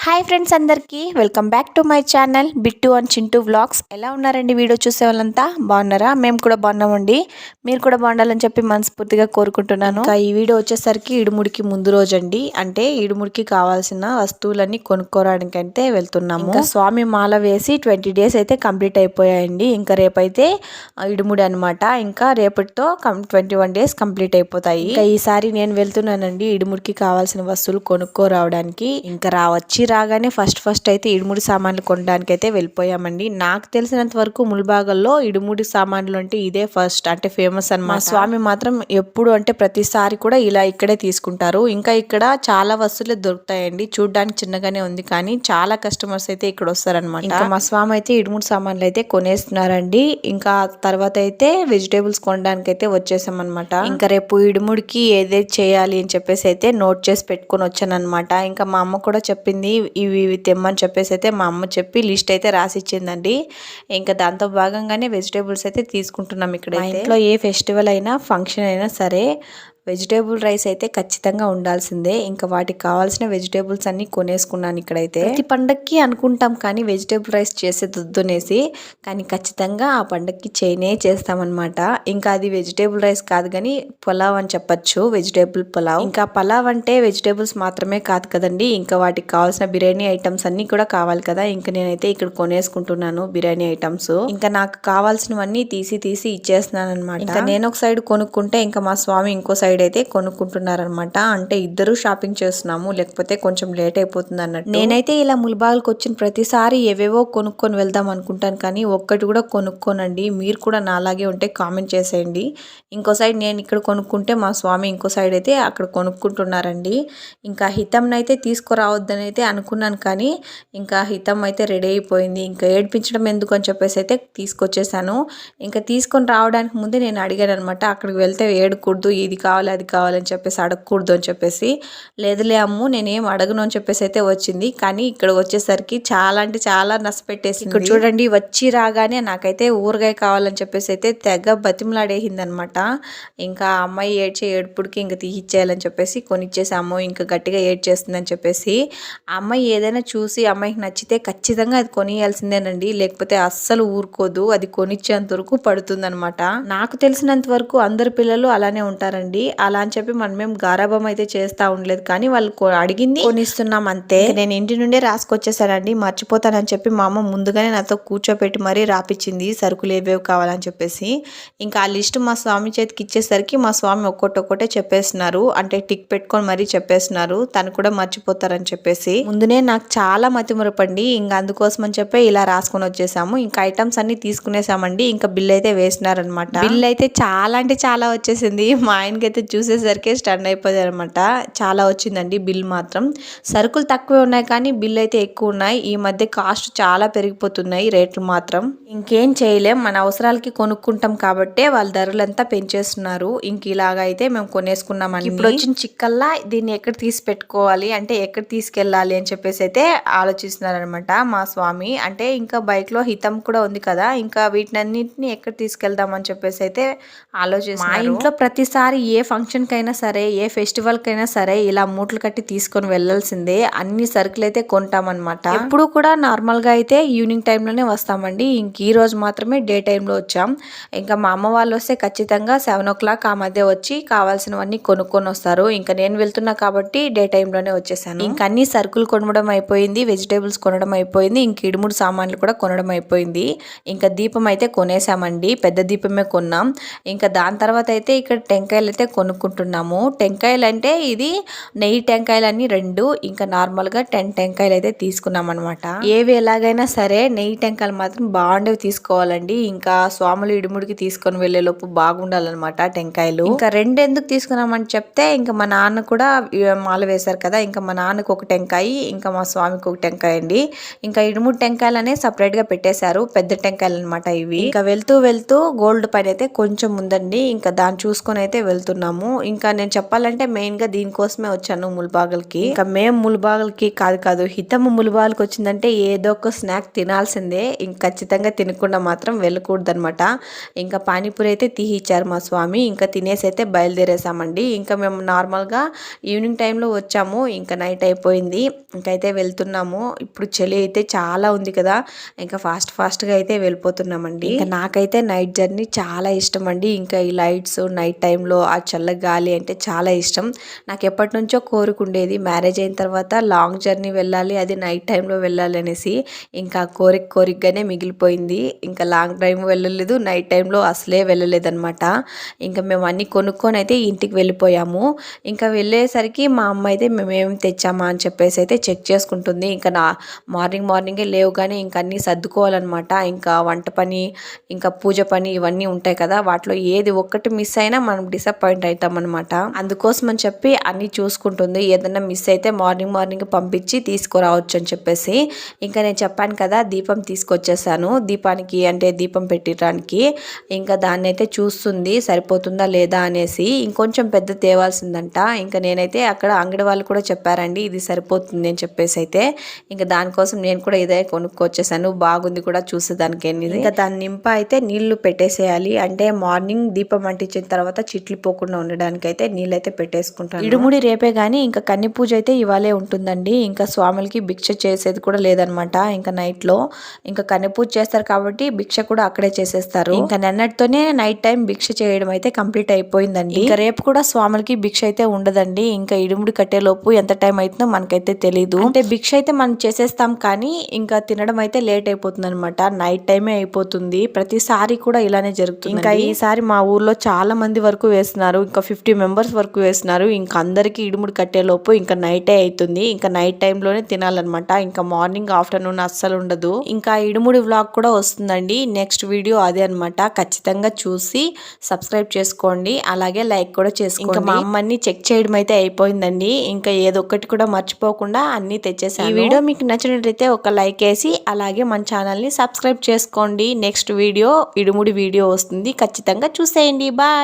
Hi friends, అందరికీ welcome back to my channel Bittu and Chintu vlogs. ఎలా ఉన్నారండి? వీడియో చూసే వాళ్ళంతా బాగున్నారా? మేము కూడా బాగున్నామండి. మీరు కూడా బాగుండాలని చెప్పి మనస్ఫూర్తిగా కోరుకుంటున్నాను. ఇంకా ఈ వీడియో వచ్చేసరికి ఇడుముడికి ముందు రోజు అండి. అంటే ఇడుముడికి కావాల్సిన వస్తువులన్నీ కొనుక్కోవడానికి అయితే వెళ్తున్నాము. ఇంకా స్వామి మాల వేసి 20 days అయితే కంప్లీట్ అయిపోయాయండి. ఇంకా రేపైతే ఇడుముడి అనమాట. ఇంకా రేపటితో 21 days కంప్లీట్ అయిపోతాయి. ఇంకా ఈసారి నేను వెళ్తున్నానండి ఇడుముడికి కావాల్సిన వస్తువులు కొనుక్కోరావడానికి. ఇంకా రాగానే ఫస్ట్ అయితే ఇడుముడి సామాన్లు కొనడానికి అయితే వెళ్ళిపోయామండి. నాకు తెలిసినంత వరకు ముల్బాగల్లో ఇడుముడి సామాన్లు అంటే ఇదే ఫస్ట్, అంటే ఫేమస్ అన్నమాట. స్వామి మాత్రం ఎప్పుడు అంటే ప్రతిసారి కూడా ఇలా ఇక్కడే తీసుకుంటారు. ఇంకా ఇక్కడ చాలా వస్తువులు దొరుకుతాయండి. చూడడానికి చిన్నగానే ఉంది కానీ చాలా కస్టమర్స్ అయితే ఇక్కడ వస్తారనమాట. ఇంకా మా స్వామి అయితే ఇడుముడి సామాన్లు అయితే కొనేస్తున్నారండి. ఇంకా తర్వాత అయితే వెజిటేబుల్స్ కొనడానికి అయితే వచ్చేసాం అనమాట. ఇంకా రేపు ఇడుముడికి ఏదైతే చేయాలి అని చెప్పేసి అయితే నోట్ చేసి పెట్టుకొని వచ్చాను అనమాట. ఇంకా మా అమ్మ కూడా చెప్పింది ఇవి తెమ్మని చెప్పేసి అయితే మా అమ్మ చెప్పి లిస్ట్ అయితే రాసి ఇచ్చిందండి. ఇంకా దాంతో భాగంగానే వెజిటేబుల్స్ అయితే తీసుకుంటున్నాం. ఇక్కడ ఇంట్లో ఏ ఫెస్టివల్ అయినా ఫంక్షన్ అయినా సరే వెజిటేబుల్ రైస్ అయితే ఖచ్చితంగా ఉండాల్సిందే. ఇంకా వాటికి కావాల్సిన వెజిటేబుల్స్ అన్ని కొనేసుకున్నాను ఇక్కడైతే. ప్రతి పండక్కి అనుకుంటాం కానీ వెజిటేబుల్ రైస్ చేసేదొద్దునేసి, కానీ ఖచ్చితంగా ఆ పండక్కి చేస్తామన్నమాట. ఇంకా అది వెజిటేబుల్ రైస్ కాదు కానీ పులావ్ అని చెప్పచ్చు, వెజిటేబుల్ పులావ్. ఇంకా పులావ్ అంటే వెజిటేబుల్స్ మాత్రమే కాదు కదండి, ఇంకా వాటికి కావాల్సిన బిర్యానీ ఐటమ్స్ అన్ని కూడా కావాలి కదా. ఇంకా నేనైతే ఇక్కడ కొనేసుకుంటున్నాను బిర్యానీ ఐటమ్స్. ఇంకా నాకు కావాల్సినవన్నీ తీసి ఇచ్చేస్తున్నాను అనమాట. ఇంకా నేను ఒక సైడ్ కొనుక్కుంటే ఇంకా మా స్వామి ఇంకో సైడ్ అయితే కొనుక్కుంటున్నారనమాట. అంటే ఇద్దరు షాపింగ్ చేస్తున్నాము, లేకపోతే కొంచెం లేట్ అయిపోతుంది అన్నట్టు. నేనైతే ఇలా ముల్బాగ్కి వచ్చిన ప్రతిసారి ఏవేవో కొనుక్కొని వెళ్దాం అనుకుంటాను కానీ ఒక్కటి కూడా కొనుక్కోనండి. మీరు కూడా నాలాగే ఉంటే కామెంట్ చేసేయండి. ఇంకో సైడ్ నేను ఇక్కడ కొనుక్కుంటే మా స్వామి ఇంకో సైడ్ అయితే అక్కడ కొనుక్కుంటున్నారండి. ఇంకా హితంని అయితే తీసుకురావద్దని అయితే అనుకున్నాను కానీ ఇంకా హితం అయితే రెడీ అయిపోయింది. ఇంకా ఏడ్పించడం ఎందుకు అని చెప్పేసి అయితే తీసుకొచ్చేసాను. ఇంకా తీసుకొని రావడానికి ముందే నేను అడిగాను అనమాట, అక్కడికి వెళ్తే ఏడకూడదు, ఇది కావాలి అది కావాలని చెప్పేసి అడగకూడదు అని చెప్పేసి. లేదులే అమ్ము నేనేం అడగను అని చెప్పేసి అయితే వచ్చింది. కానీ ఇక్కడ వచ్చేసరికి చాలా అంటే చాలా నష్టపెట్టేసి. ఇక్కడ చూడండి, వచ్చి రాగానే నాకైతే ఊరగాయ కావాలని చెప్పేసి అయితే తెగ బతిమలాడేసింది అనమాట. ఇంకా అమ్మాయి ఏడ్పుడికి ఇంకా తీయిచ్చేయాలని చెప్పేసి కొనిచ్చేసాము. ఇంకా గట్టిగా ఏడ్చేస్తుందని చెప్పేసి ఆ అమ్మాయి ఏదైనా చూసి అమ్మాయికి నచ్చితే ఖచ్చితంగా అది కొనియాల్సిందేనండి, లేకపోతే అస్సలు ఊరుకోదు. అది కొనిచ్చేంత వరకు పడుతుంది అనమాట. నాకు తెలిసినంత వరకు అందరు పిల్లలు అలానే ఉంటారండి. అలా అని చెప్పి మనమేం గారాబం అయితే చేస్తా ఉండలేదు, కానీ వాళ్ళు అడిగింది కొనిస్తున్నాం అంతే. నేను ఇంటి నుండే రాసుకొచ్చేసానండి, మర్చిపోతానని చెప్పి మా అమ్మ ముందుగానే నాతో కూర్చోపెట్టి మరీ రాపిచ్చింది సరుకులు ఏవేవి కావాలని చెప్పేసి. ఇంకా ఆ లిస్ట్ మా స్వామి చేతికి ఇచ్చేసరికి మా స్వామి ఒక్కొక్కటే చెప్పేస్తున్నారు, అంటే టిక్ పెట్టుకొని మరీ చెప్పేస్తున్నారు, తను కూడా మర్చిపోతారని చెప్పేసి. ముందునే నాకు చాలా మతిమరపండి, ఇంకా అందుకోసం అని చెప్పి ఇలా రాసుకొని వచ్చేసాము. ఇంకా ఐటమ్స్ అన్ని తీసుకునేసామండి. ఇంకా బిల్ అయితే వేసినారనమాట. బిల్ అయితే చాలా అంటే చాలా వచ్చేసింది. మా ఆయనకి అయితే చూసేసరికి స్టన్ అయిపోయారు అనమాట. చాలా వచ్చిందండి బిల్ మాత్రం. సరుకులు తక్కువే ఉన్నాయి కానీ బిల్ అయితే ఎక్కువ ఉన్నాయి. ఈ మధ్య కాస్ట్ చాలా పెరిగిపోతున్నాయి రేట్లు మాత్రం. ఇంకేం చేయలేం, మన అవసరాలకి కొనుక్కుంటాం కాబట్టే వాళ్ళ ధరలంతా పెంచేస్తున్నారు. ఇంక ఇలాగా అయితే మేము కొనేసుకున్నామండి. ఇప్పుడు వచ్చిన చిక్కల్లా దీన్ని ఎక్కడ తీసి పెట్టుకోవాలి అంటే ఎక్కడ తీసుకెళ్ళాలి అని చెప్పేసి అయితే ఆలోచిస్తున్నారనమాట మా స్వామి. అంటే ఇంకా బైక్ లో హితం కూడా ఉంది కదా, ఇంకా వీటినన్నింటినీ ఎక్కడ తీసుకెళ్దాం అని చెప్పేసి అయితే ఆలోచిస్తున్నారు. మా ఇంట్లో ప్రతిసారి ఏ ఫంక్షన్ కైనా సరే ఏ ఫెస్టివల్ కైనా సరే ఇలా మూటలు కట్టి తీసుకొని వెళ్లాల్సిందే. అన్ని సరుకులు అయితే కొంటామన్నమాట. ఎప్పుడు కూడా నార్మల్ గా అయితే ఈవినింగ్ టైంలోనే వస్తామండి. ఇంక ఈ రోజు మాత్రమే డే టైంలో వచ్చాం. ఇంకా మా అమ్మ వాళ్ళు వస్తే ఖచ్చితంగా 7 o'clock ఆ మధ్య వచ్చి కావాల్సినవన్నీ కొనుక్కొని వస్తారు. ఇంకా నేను వెళ్తున్నా కాబట్టి డే టైంలోనే వచ్చేసాను. ఇంకా అన్ని సరుకులు కొనడం అయిపోయింది, వెజిటేబుల్స్ కొనడం అయిపోయింది, ఇంక ఇడుముడు సామాన్లు కూడా కొనడం అయిపోయింది. ఇంకా దీపం అయితే కొనేసామండి, పెద్ద దీపమే కొన్నాం. ఇంకా దాని తర్వాత అయితే ఇక్కడ టెంకాయలు అయితే కొనుక్కుంటున్నాము. టెంకాయలు అంటే ఇది నెయ్యి టెంకాయలు అన్ని 2, ఇంకా నార్మల్ గా 10 టెంకాయలు అయితే తీసుకున్నాం అనమాట. ఏవి ఎలాగైనా సరే నెయ్యి టెంకాయలు మాత్రం బాగుండేవి తీసుకోవాలండి. ఇంకా స్వాములు ఇడుముడికి తీసుకొని వెళ్లే లోపు బాగుండాలన్నమాట టెంకాయలు. ఇంకా 2 ఎందుకు తీసుకున్నామని చెప్తే, ఇంకా మా నాన్న కూడా మాల వేశారు కదా, ఇంకా మా నాన్నకు ఒక టెంకాయ, ఇంకా మా స్వామికి ఒక టెంకాయ అండి. ఇంకా ఇడుముడు టెంకాయలు అనే సపరేట్ గా పెట్టేశారు, పెద్ద టెంకాయలు అనమాట ఇవి. ఇంకా వెళ్తూ గోల్డ్ పైన అయితే కొంచెం ఉందండి, ఇంకా దాన్ని చూసుకొని అయితే వెళ్తున్నాము. వెళ్తున్నాము. ఇంకా నేను చెప్పాలంటే మెయిన్గా దీనికోసమే వచ్చాను ముల్బాగల్కి. ఇంకా మేము ముల్బాగల్కి కాదు హితము ముల్బాగల్కి వచ్చిందంటే ఏదో ఒక స్నాక్ తినాల్సిందే. ఇంక ఖచ్చితంగా తినకుండా మాత్రం వెళ్ళకూడదనమాట. ఇంకా పానీపూరి అయితే తీహిచ్చారు మా స్వామి. ఇంకా తినేసి అయితే బయలుదేరేసామండి. ఇంకా మేము నార్మల్గా ఈవినింగ్ టైంలో వచ్చాము. ఇంకా నైట్ అయిపోయింది. ఇంకైతే వెళ్తున్నాము. ఇప్పుడు చలి అయితే చాలా ఉంది కదా, ఇంకా ఫాస్ట్గా అయితే వెళ్ళిపోతున్నామండి. ఇంకా నాకైతే నైట్ జర్నీ చాలా ఇష్టం అండి. ఇంకా ఈ లైట్స్ నైట్ టైంలో ఆ చల్ల గాలి అంటే చాలా ఇష్టం. నాకు ఎప్పటి నుంచో కోరుకుండేది మ్యారేజ్ అయిన తర్వాత లాంగ్ జర్నీ వెళ్ళాలి, అది నైట్ టైంలో వెళ్ళాలి అనేసి. ఇంకా కోరికగానే మిగిలిపోయింది. ఇంకా లాంగ్ డ్రైవ్ వెళ్ళలేదు, నైట్ టైంలో అసలే వెళ్ళలేదన్నమాట. ఇంకా మేము అన్నీ కొనుక్కొని అయితే ఇంటికి వెళ్ళిపోయాము. ఇంకా వెళ్ళేసరికి మా అమ్మ అయితే మేమేం తెచ్చామా అని చెప్పేసి అయితే చెక్ చేసుకుంటుంది. ఇంకా మార్నింగే లేవుగానే ఇంకా అన్నీ సర్దుకోవాలన్నమాట. ఇంకా వంట పని, ఇంకా పూజ పని ఇవన్నీ ఉంటాయి కదా, వాటిలో ఏది ఒక్కటి మిస్ అయినా మనం డిసప్పాయింట్ అవుతాం అనమాట. అందుకోసం అని చెప్పి అన్నీ చూసుకుంటుంది. ఏదన్నా మిస్ అయితే మార్నింగ్ పంపించి తీసుకురావచ్చు అని చెప్పేసి. ఇంకా నేను చెప్పాను కదా దీపం తీసుకొచ్చేసాను, దీపానికి అంటే దీపం పెట్టడానికి. ఇంకా దాన్ని అయితే చూస్తుంది సరిపోతుందా లేదా అనేసి. ఇంకొంచెం పెద్ద తేవాల్సిందంట. ఇంకా నేనైతే అక్కడ అంగడి వాళ్ళు కూడా చెప్పారండి ఇది సరిపోతుంది అని చెప్పేసి అయితే. ఇంకా దానికోసం నేను కూడా ఇదే కొనుక్కొచ్చేసాను. బాగుంది కూడా చూసేదానికి. ఇంకా దాని నింప అయితే నీళ్లు పెట్టేసేయాలి. అంటే మార్నింగ్ దీపం అంటించిన తర్వాత చిట్లు పోకుండా ఉండడానికి అయితే నీళ్ళు అయితే పెట్టేసుకుంటాను. ఇడుముడి రేపే గానీ ఇంకా కన్ని పూజ అయితే ఇవాళే ఉంటుందండి. ఇంకా స్వాములకి భిక్ష చేసేది కూడా లేదనమాట. ఇంకా నైట్ లో ఇంకా కన్ని పూజ చేస్తారు కాబట్టి భిక్ష కూడా అక్కడే చేసేస్తారు. ఇంకా నిన్నటితోనే నైట్ టైం భిక్ష చేయడం అయితే కంప్లీట్ అయిపోయిందండి. ఇంకా రేపు కూడా స్వాములకి భిక్ష అయితే ఉండదండి. ఇంకా ఇడుముడి కట్టేలోపు ఎంత టైం అవుతుందో మనకైతే తెలీదు. అంటే భిక్ష అయితే మనం చేసేస్తాం కానీ ఇంకా తినడం అయితే లేట్ అయిపోతుంది అనమాట. నైట్ టైమే అయిపోతుంది. ప్రతిసారి కూడా ఇలానే జరుగుతుంది. ఇంకా ఈసారి మా ఊర్లో చాలా మంది వరకు వేస్తున్నారు. ఇంకా 50 మెంబర్స్ వరకు వేస్తున్నారు. ఇంకా అందరికి ఇడుముడి కట్టేలోపు ఇంకా నైటే అవుతుంది. ఇంకా నైట్ టైంలోనే తినాలన్నమాట. ఇంకా మార్నింగ్ ఆఫ్టర్నూన్ అస్సలు ఉండదు. ఇంకా ఇడుముడి వ్లాగ్ కూడా వస్తుందండి. నెక్స్ట్ వీడియో అదే అనమాట. ఖచ్చితంగా చూసి సబ్స్క్రైబ్ చేసుకోండి. అలాగే లైక్ కూడా చేసుకోండి. ఇంకా మా అమ్మని చెక్ చేయడం అయితే అయిపోయిందండి. ఇంకా ఏదొక్కటి కూడా మర్చిపోకుండా అన్ని తెచ్చేసాను. ఈ వీడియో మీకు నచ్చినట్లయితే ఒక లైక్ వేసి అలాగే మన ఛానల్ని సబ్స్క్రైబ్ చేసుకోండి. నెక్స్ట్ వీడియో ఇడుముడి వీడియో వస్తుంది, ఖచ్చితంగా చూసేయండి. బాయ్.